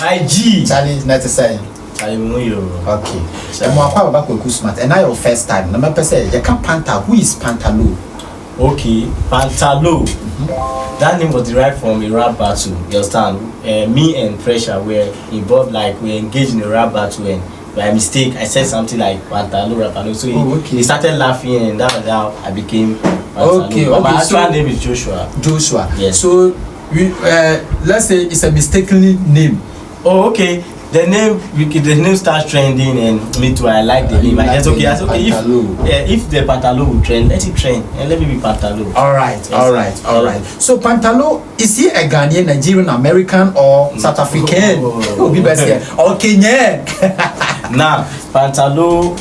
My G. Charlie, not to say. I know you. Okay. And more about KwakuSmart. And now your first time. Number per se, you can't Panta. Who is Pantalo? Okay, Pantalo. That name was derived from a rap battle. You understand? Me and Pressure were involved, like we engaged in a rap battle, and by mistake I said something like Pantalo, Rapalo. So he started laughing, and that was how I became Pantalo. Okay, but my actual name is Joshua. Joshua. Yes. So we let's say it's a mistakenly name. Oh, okay. The name starts trending, and me too. I like the name. I guess okay. That's okay. If the Pantalo will trend, let it trend, and let me be Pantalo. All right. So Pantalo, is he a Ghanaian, Nigerian, American, or South African? Or Kenyan? Now, Pantalo,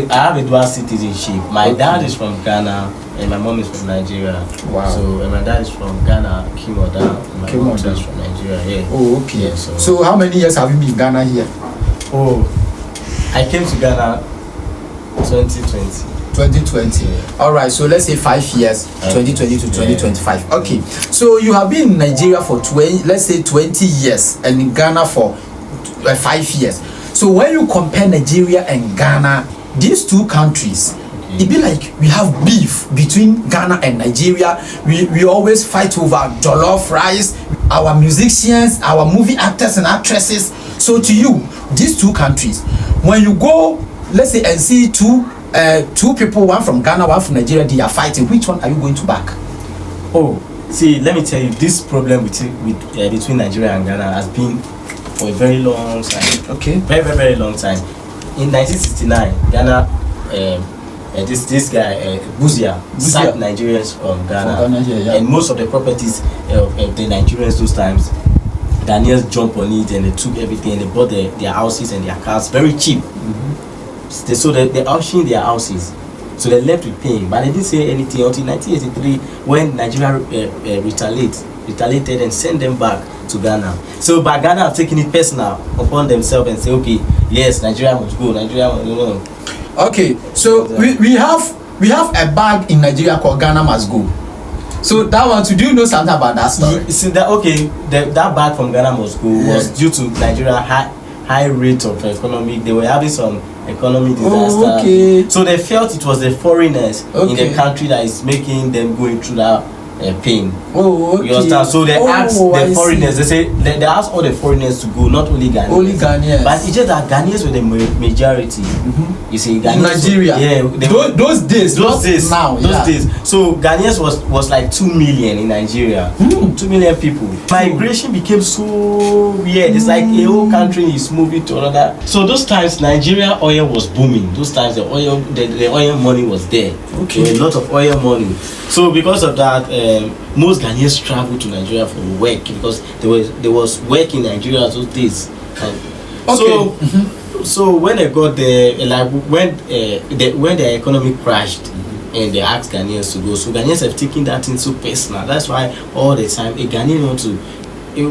I have a dual citizenship. My dad is from Ghana, and my mom is from Nigeria. Wow. So my dad is from Ghana, Kumawood, and my mom is from Nigeria. Yeah. Oh, okay. Yeah, so how many years have you been in Ghana here? Oh, I came to Ghana 2020. 2020. Yeah. All right. So let's say 5 years, 2020 to 2025. Yeah. Okay. So you have been in Nigeria for 20 years, and in Ghana for 5 years. So when you compare Nigeria and Ghana, these two countries, it be like we have beef between Ghana and Nigeria. We always fight over jollof rice, our musicians, our movie actors and actresses. So to you, these two countries, when you go, let's say, and see two people, one from Ghana, one from Nigeria, they are fighting, which one are you going to back? Oh, see, let me tell you, this problem between Nigeria and Ghana has been for a very long time. Okay. Very, very, very long time. In 1969, Ghana, this guy Buzia sacked Nigerians from Ghana, and most of the properties of the Nigerians those times, Ghanaians jumped on it and they took everything and they bought their houses and their cars very cheap. So they auctioned their houses, so they left with pain, but they didn't say anything until 1983 when Nigeria retaliated and sent them back to Ghana. So by Ghana have taken it personal upon themselves and say, okay, yes, Nigeria must go, Nigeria must go. Okay, so we have a bag in Nigeria called Ghana must go. So that one, do you know something about that story? See that that bag from Ghana must go was due to Nigeria high rate of economic. They were having some economic disaster. Oh, okay. So they felt it was the foreigners in the country that is making them going through that pain. Oh, okay. You understand? So they asked the foreigners. They say they asked all the foreigners to go, not only Ghanaians. Only Ghanaians. But it's just that Ghanaians were the majority. You see, Ghanaians in Nigeria. Those days. Now. Those days. So Ghanaians was like 2 million in Nigeria. 2 million people. Migration became so weird. It's like a whole country is moving to another. So those times Nigeria oil was booming. Those times the oil money was there. Okay. There were a lot of oil money. So because of that, most Ghanaians traveled to Nigeria for work because there was work in Nigeria those days. So when they got there, like when the economy crashed, and they asked Ghanaians to go, so Ghanaians have taken that thing so personal. That's why all the time a Ghanaian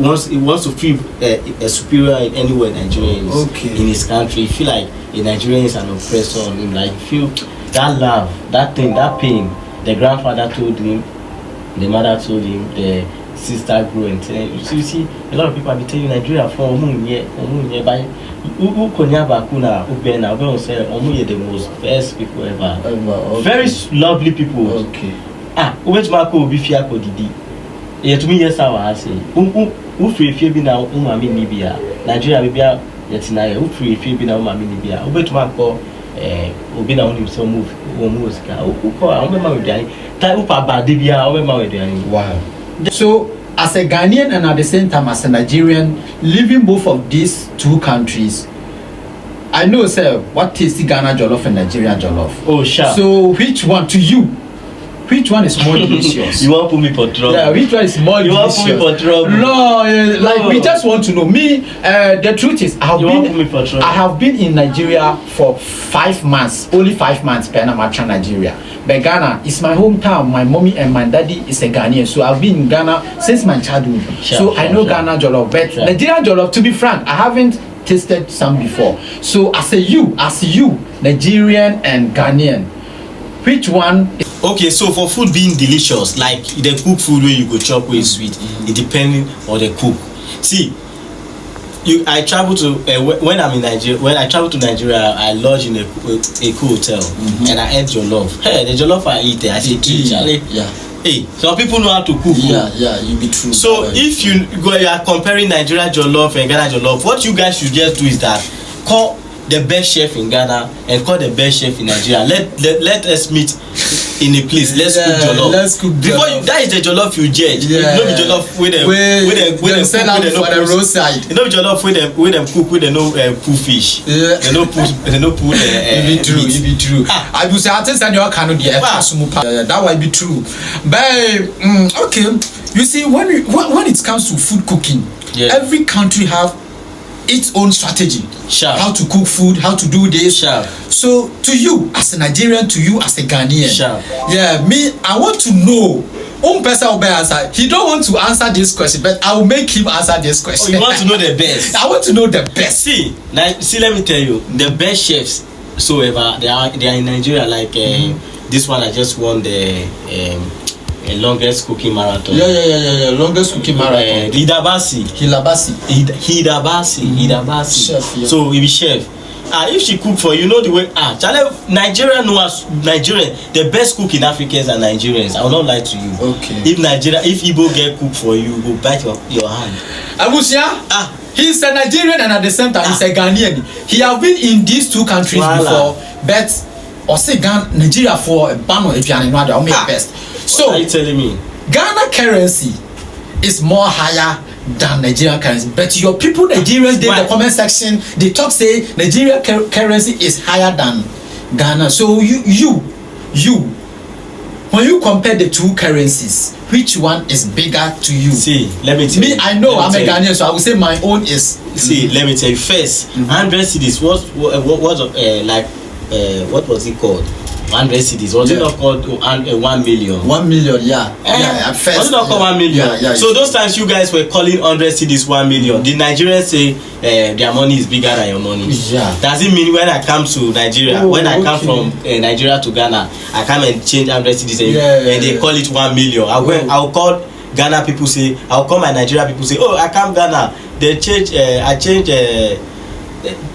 wants to feel a superior anywhere Nigerian is in his country. He feel like a Nigerian is an oppressor on him. Like feel that love, that thing, that pain. The grandfather told him, the mother told him, the sister grew and tell him. So you see, a lot of people have been telling Nigeria for Omunye, but Ukonyabakuna, Ubena, Ubena say Omunye the most best people ever. Very lovely people. Okay. Ubechmako Bifia Kodidi. Yet to me, yes, I say. Free if you be now Umami Libya, Nigeria Libya, Yatinaya, who free if you be now Umami Libya, Ubechmako. Obina only so move wow. So as a Ghanaian and at the same time as a Nigerian living both of these two countries, I know sir what tasty Ghana jollof and Nigerian jollof. Oh sure. So which one to you? Which one is more delicious? You want to put me for trouble? Yeah, which one is more delicious? You want to put me for trouble? No, like we just want to know. Me, the truth is, I have been in Nigeria for 5 months, only 5 months. Panama, Nigeria. But Ghana is my hometown. My mommy and my daddy is a Ghanaian, so I've been in Ghana since my childhood. I know Ghana jollof, but Nigerian jollof, to be frank, I haven't tasted some before. So as you, Nigerian and Ghanaian, which one? Okay, so for food being delicious, like the cook food where you go chop with sweet, it depending on the cook. See, I travel to when I'm in Nigeria. When I travel to Nigeria, I lodge in a cool hotel, and I eat jollof. Hey, the jollof I eat, I say, Charlie. Yeah. Hey, some people know how to cook. Yeah, you be true. So if you are comparing Nigeria jollof and Ghana jollof, what you guys should just do is that call the best chef in Ghana and call the best chef in Nigeria. Let us meet in a place. Let's cook jollof. Let's cook jollof. That is the jollof you judge. Yeah. You know the jollof with them sell out for the roadside. You know jollof with them cook with the no pull fish. Yeah. They no pull. It be true. I will say I think that you can do that will be true. But okay, you see when it comes to food cooking, every country have its own strategy. Sure. How to cook food, how to do this. Sure. So to you as a Nigerian, to you as a Ghanaian, sure. Yeah, me, I want to know. One person will answer. He don't want to answer this question, but I will make him answer this question. Oh, you want to know the best? I want to know the best. See, let me tell you, the best chefs so ever they are in Nigeria. Like this one, I just won the longest cooking marathon. Yeah. Longest cooking marathon. Hidabasi. Chef, yeah. So he be chef. If she cook for you, know the way. Nigeria knows Nigerian. The best cook in Africans are Nigerians. I will not lie to you. Okay. If Igbo get cook for you, go bite your hand. Abusia. He's a Nigerian and at the same time he's a Ghanaian. He have been in these two countries before, but say Nigeria for a ban if you are not the best. So what are you telling me? Ghana currency is more higher than Nigerian currency, but your people Nigerians in the comment section they talk say Nigeria currency is higher than Ghana. So you when you compare the two currencies, which one is bigger to you? See, let me tell you. Me, I know I'm a Ghanaian, so I will say my own is. See, let me tell you first. 100 cedis. What was it called? 100 cedis. Was it not called 1 million? 1 million, yeah. At first. Was it not called 1 million? Yeah. So those times you guys were calling 100 cedis 1 million. The Nigerians say their money is bigger than your money. Yeah. Does it mean when I come to Nigeria, when I come from Nigeria to Ghana, I come and change 100 cedis and they call it 1 million? I'll call Ghana people say, I'll call my Nigeria people say, oh, I come Ghana. They change. I change.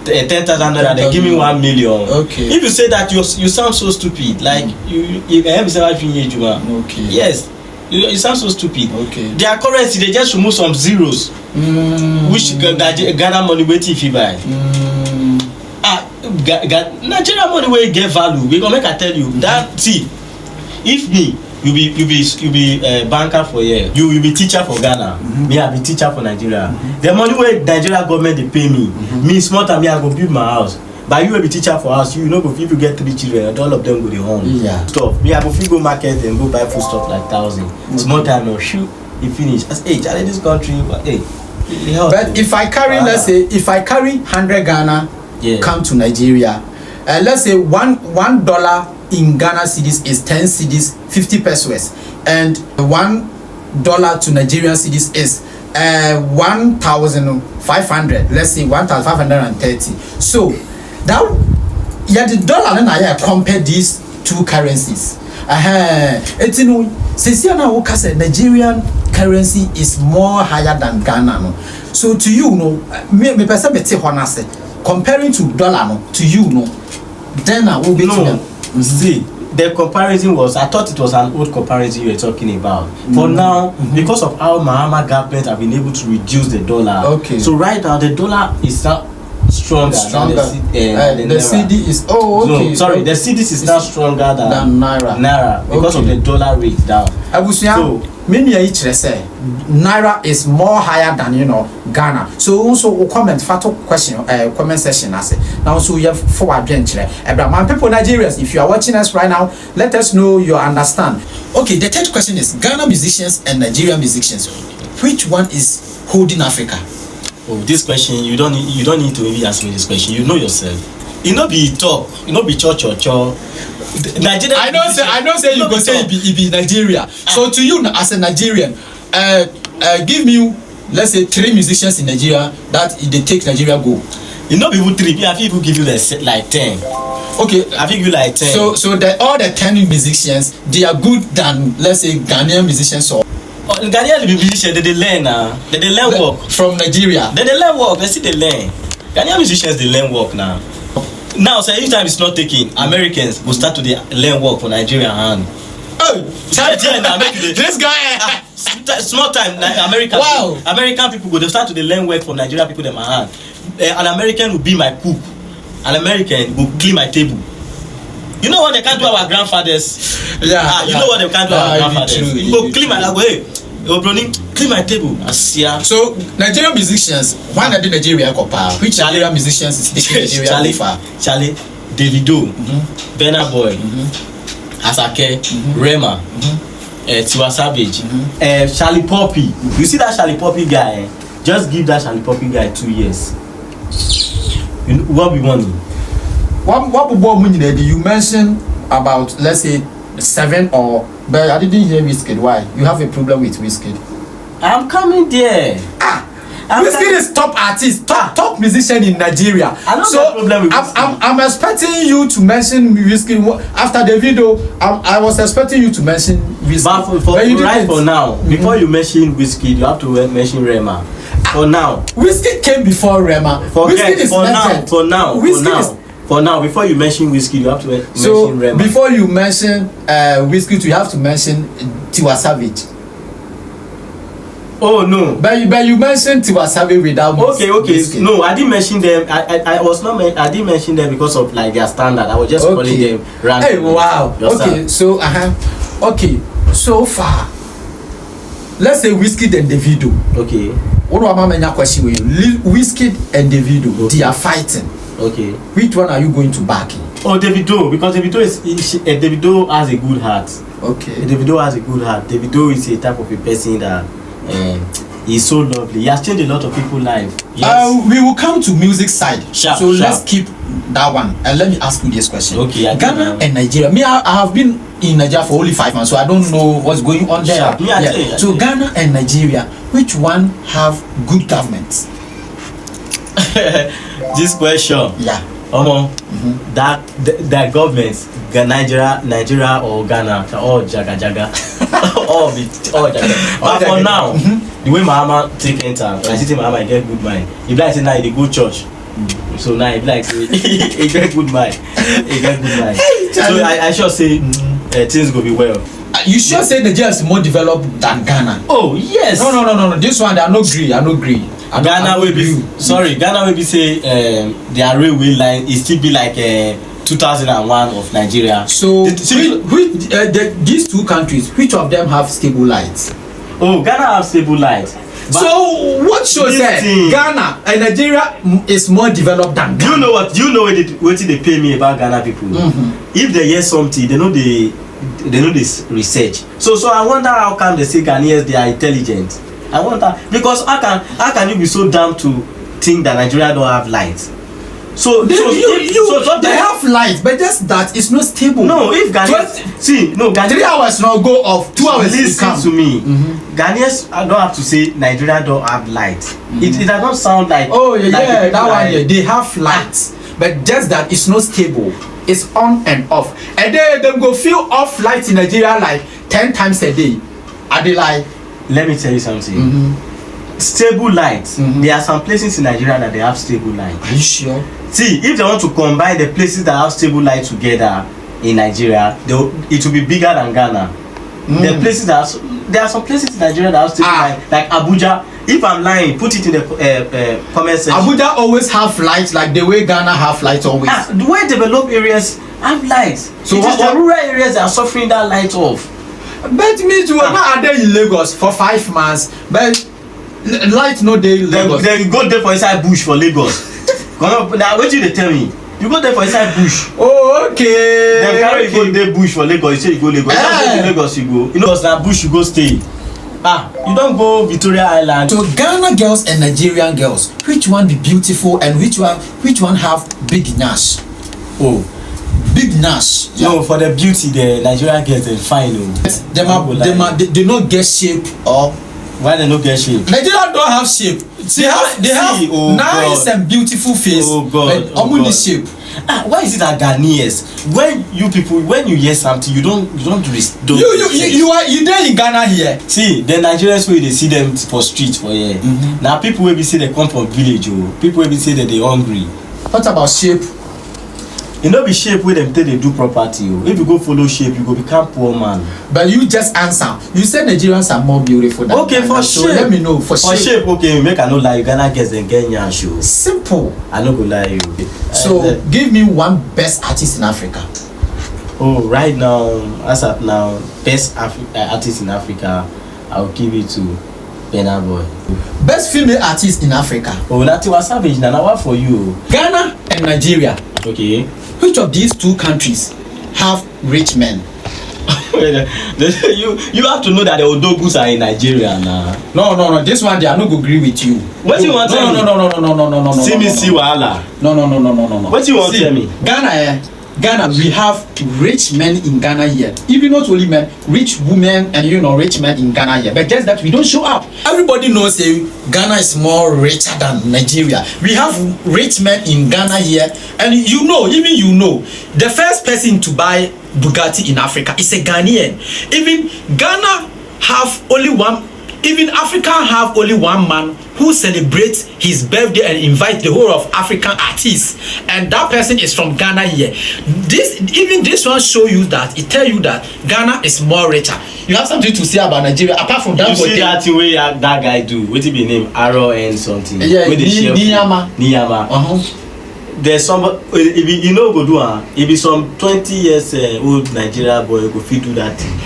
10,000 naira, they give me 1 million. Okay. If you say that, you sound so stupid. Like you Okay. Yes, you sound so stupid. Okay. Their currency, they just remove some zeros. Which Ghana money wait if you buy. Nigeria money will get value. Because make I tell you that. See, if me. You be banker for here. You be teacher for Ghana. Me I be teacher for Nigeria. The money where Nigeria government they pay me. Me small time me I go build my house. But you will be teacher for house. You know go if you get 3 children and all of them go the home. Yeah. Stuff. Me I go go market and go buy food stuff like 1,000. Small time no shoot. You finish. I say, hey, Charlie, this country. Hey. But if I carry, let's say, if I carry 100 Ghana, come to Nigeria, let's say $1 in Ghana cedis is 10 cedis, 50 pesos, and $1 to Nigerian cedis is 1,500. Let's say 1,530. So that the dollar and I compare these two currencies. It's since you know Nigerian currency is more higher than Ghana. No? So to you, me person say comparing to dollar to you, then I will be to them. See, the comparison was, I thought it was an old comparison you were talking about. For now, because of how Mahama government have been able to reduce the dollar. Okay. So right now the dollar is now stronger. Than the CD is the cedis is now stronger than Naira because of the dollar rate down. So many say Naira is more higher than Ghana. So also comment comment section now so you have forward venture. My people Nigerians, if you are watching us right now, let us know you understand. Okay, the third question is Ghana musicians and Nigerian musicians, which one is holding Africa? Oh, this question you don't need to even ask me this question. You know yourself. You know be talk. You know be cho. Nigeria. I know say you go say it be Nigeria. So to you as a Nigerian, give me let's say 3 musicians in Nigeria that they take Nigeria go. You know people 3. I think people give you like 10. Okay, I think you like 10. So all the 10 musicians they are good than let's say Ghanaian musicians or Ghanaians be musicians, they learn now. They learn work. From Nigeria. They learn work, they see they learn. Ghanaian musicians, they learn work now. Now, so each time it's not taking, Americans will start to learn work for Nigerian hand. Oh, this guy, small time, American. Wow. American people go, they start to learn work from Nigerian people, them hand. An American will be my cook. An American will clean my table. You know what they can't do our grandfathers? Yeah. You know what they can't do our grandfathers? You go clean my clean my table. So Nigerian musicians, why not Nigeria Kopa? Which Nigerian musicians is taking Nigeria far? Charlie, Davido, Burna Boy, Asake, Rema, Tiwa Savage, Charlie Poppy. You see that Charlie Poppy guy? Just give that Charlie Poppy guy 2 years. You know, what we want? What you mentioned about, let's say 7 or, but I didn't hear Wizkid. Why? You have a problem with Wizkid? I'm coming there. Wizkid is top artist, top musician in Nigeria. I don't have a problem with Wizkid. I'm expecting you to mention Wizkid after Davido. I was expecting you to mention Wizkid. But for now, before you mention Wizkid, you have to mention Rema. For now, Wizkid came before Rema. Wizkid is legend. For now, before you mention Wizkid, you have to mention Rema. Before you mention Wizkid, you have to mention Tiwa Savage. Oh no! But you mentioned Tiwa Savage without. Okay. Wizkid. No, I didn't mention them. I didn't mention them because of like their standard. I was just calling them random. Hey, wow. Okay, so okay, so far, let's say Wizkid and Davido. Okay. What about my question with you? Wizkid and Davido, they are fighting. Okay. Which one are you going to back? Oh, Davido, because Davido has a good heart. Okay. Davido has a good heart. Davido is a type of a person that he's so lovely. He has changed a lot of people's lives. Yes. We will come to music side. Sharp. Let's keep that one. And let me ask you this question. Okay. Ghana and Nigeria. I have been in Nigeria for only 5 months, so I don't know what's going on there. So Ghana and Nigeria, which one have good governments? This question. Yeah. That governments, Nigeria or Ghana, all jaga. all jaga. But for now, the way my mama take enter, I see my mama get good mind. If like say now they go church, so now if like say he get good mind, So I sure say things go be well. You sure say Nigeria is more developed than Ghana? Oh yes. No. This one I no agree. Ghana will be Ghana will be say their railway line is still be like 2001 of Nigeria. So these two countries, which of them have stable lights? Oh, Ghana have stable lights. So what shows that Ghana and Nigeria is more developed than Ghana? You know what they pay me about Ghana people? If they hear something, they know this research. So I wonder how come they say Ghanaians they are intelligent. I wonder because how can you be so dumb to think that Nigeria don't have lights? So they have lights, but just that it's not stable. No, if Ghanaians 3 hours now go off, 2 hours listen to me. Ghanaians don't have to say Nigeria don't have lights. It does not sound like they have lights, but just that it's not stable. It's on and off, and then them go feel off lights in Nigeria like 10 times a day. Are they like? Let me tell you something. Stable lights. There are some places in Nigeria that they have stable lights. Are you sure? See, if they want to combine the places that have stable lights together in Nigeria, it will be bigger than Ghana. There are some places in Nigeria that have stable lights, like Abuja. If I'm lying, put it in the comment section. Abuja always have lights like the way Ghana have lights always. The way developed areas have lights. So it is the rural areas that are suffering that light off. But me too, now are they in Lagos for 5 months, but light no day in Lagos. They go there for inside bush for Lagos. Now what you they tell me? You go there for inside bush. Oh, okay. Then carry you go there bush for Lagos. You say you go Lagos. Lagos you go. You know na bush you go stay. You don't go Victoria Island. So Ghana girls and Nigerian girls, which one be beautiful and which one have big nash? Oh, big nash. Yeah. No, for the beauty, the Nigerian girls they fine. They don't get shape or. Why they don't get shape? Nigeria don't have shape. They have nice and beautiful face. Oh God. But only shape. Why is it that Ghanaians, when you hear something, you there in Ghana here? See, the Nigerians way they see them for street for here. Now people will be say they come from village, people will be say that they hungry. What about shape? You know be shape where them tell they do property. If you go follow shape, you go become poor man. But you just answer. You said Nigerians are more beautiful than okay, Ghana. for so shape. Let me know for shape. Okay, make I no lie. Ghana gets the Ghanaian show. Simple. I no go lie you. So give me one best artist in Africa. Oh, right now, as at now, best artist in Africa, I'll give it to Burna Boy. Best female artist in Africa. Oh, Natiwa Savage. Now what for you? Ghana and Nigeria. Okay. Which of these two countries have rich men? you have to know that the Odogus are in Nigeria now. No. This one they are not going to agree with you. What do you want to tell me? No. See me see Wahala. No. What do you want to tell me? Ghana, we have rich men in Ghana here. Even not only men, rich women and rich men in Ghana here. But just that we don't show up. Everybody knows Ghana is more richer than Nigeria. We have rich men in Ghana here, and the first person to buy Bugatti in Africa is a Ghanaian. Even Ghana have only one. Even Africa have only one man who celebrates his birthday and invite the whole of African artists, and that person is from Ghana here. This one show you that it tell you that Ghana is more richer. You have something to say about Nigeria apart from that? You see that way that guy do? What it be name? Arrow and something. Yeah, Niyama. There's somebody if you know go do it be some 20 years old Nigeria boy go fit do that thing.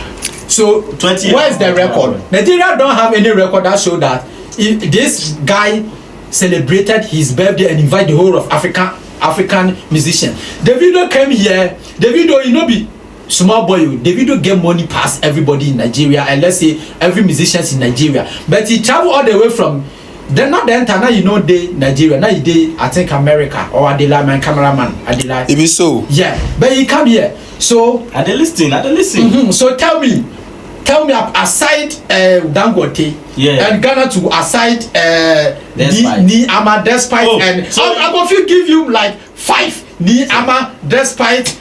So 20 where is the record? Nigeria don't have any record that show that if this guy celebrated his birthday and invite the whole of African musician. Davido came here. Davido, be small boy. Davido get money past everybody in Nigeria, and let's say every musicians in Nigeria. But he travel all the way from then not the enter now they Nigeria. Now they I think America or Adela my cameraman Adela. It be so. Yeah, but he come here. So I dey listen. So tell me aside Dangote and Ghana to aside Niyama despite and I'm going to give you like 5 Niyama despite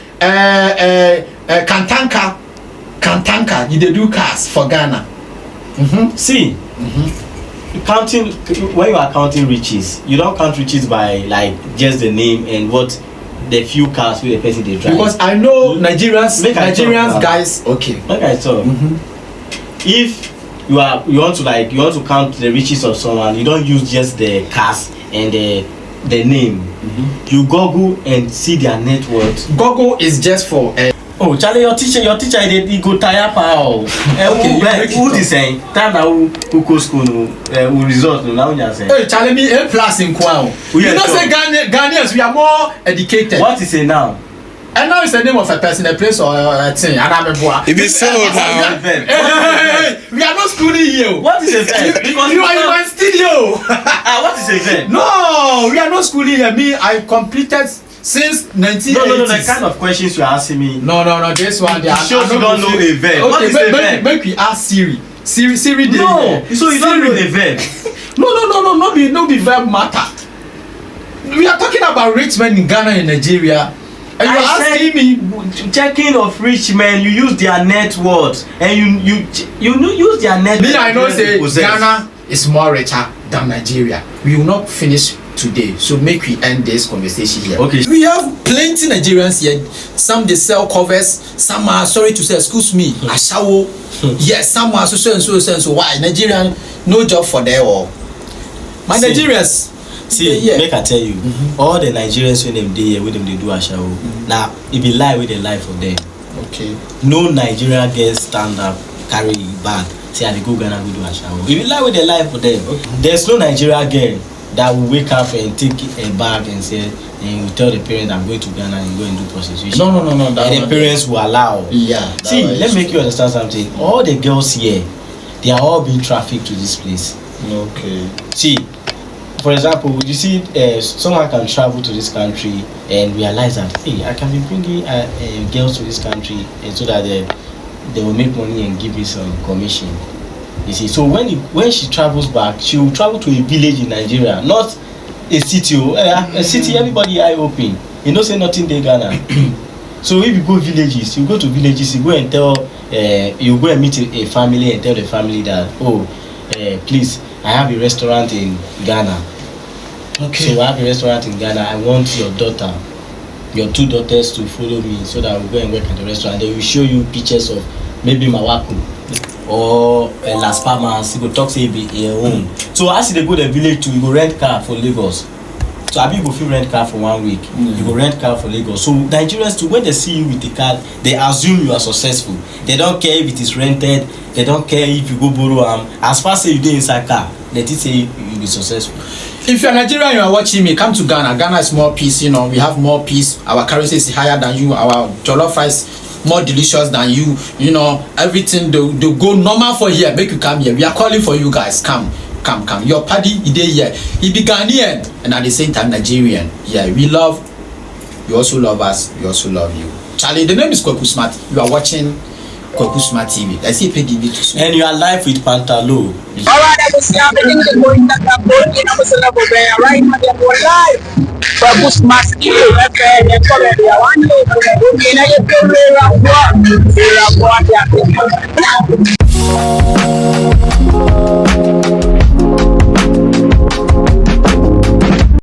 Kantanka you dey do cars for Ghana. See, counting when you are counting riches, you don't count riches by like just the name and what the few cars with the person they drive. Because I know Nigerians guys. Okay. Like I saw. If you want to count the riches of someone, you don't use just the cars and the name. You Google and see their net worth. Google is just for oh, Charlie, your teacher, he go tire power. Okay, who is saying? Time now who go school who result now you say. Hey, Charlie, me A+ in Kwao. You know say Ghanaians we are more educated. What is it now? And now it's the name of a person, a place or a thing. And I'm a boy. It is so now. Hey, we are not schooling you. What is a verb? You are in my studio. What is a verb? No, we are not schooling here. Me, I completed since 1980s. No, the kind of questions you are asking me. No, this one. It shows you don't know a verb. Okay, what is a verb? Make we ask Siri. Siri. No, so you don't know a verb. No be verb matter. We are talking about rich men in Ghana and Nigeria. And you are asking me checking of rich men, you use their net worth and you use their net. Me, I know say Ghana is more richer than Nigeria. We will not finish today, so make we end this conversation here. Okay. We have plenty Nigerians here. Some they sell covers. Some are sorry to say, excuse me, ashawo. Yes, some are so. Why Nigerian no job for them all? My Nigerians. See, make I tell you, all the Nigerians when them dey here, with them they do ashawo. Now, it be lie with the lie for them. Okay. No Nigerian girls stand up, carry bag, say I dey go Ghana go do ashawo. It be lie with the lie for them. Okay. There's no Nigerian girl that will wake up and take a bag and say and you tell the parents I'm going to Ghana and go and do prostitution. No. And the parents will allow. Yeah. See, let me make you understand something. All the girls here, they are all being trafficked to this place. Okay. See. For example, you see, someone can travel to this country and realize that, hey, I can be bringing girls to this country and so that they will make money and give me some commission. You see, so when she travels back, she will travel to a village in Nigeria, not a city. A city, everybody eye open. you know say nothing dey Ghana. So if you go villages, you go to villages, you go and tell, you go and meet a family and tell the family that, oh, please, I have a restaurant in Ghana. Okay. So I have a restaurant in Ghana. I want your daughter, your 2 daughters to follow me so that we'll go and work at the restaurant. They will show you pictures of maybe Mawaku or Las Palmas. You go talk say be your own. So as they go to the village too, you go rent car for Lagos. So Abi go fit rent car for 1 week. You go rent car for Lagos. So Nigerians too, when they see you with the car, they assume you are successful. They don't care if it is rented. They don't care if you go borrow as far as you dey inside car, they did say you be successful. If you're Nigerian, you are watching me, come to Ghana. Ghana is more peace, you know, we have more peace. Our currency is higher than you. Our jollof rice more delicious than you. You know, everything they go normal for here. Make you come here. We are calling for you guys. Come. Your party, he dey here. He be Ghanaian and at the same time Nigerian. Yeah, we love. You also love us. We also love you. Charlie, the name is KwakuSmart. You are watching KwakuSmart TV. I see PDB too. And you are live with Pantalo. Alright, I was going to go in that boat. I was right now. They're live. KwakuSmart TV. They're coming. One day,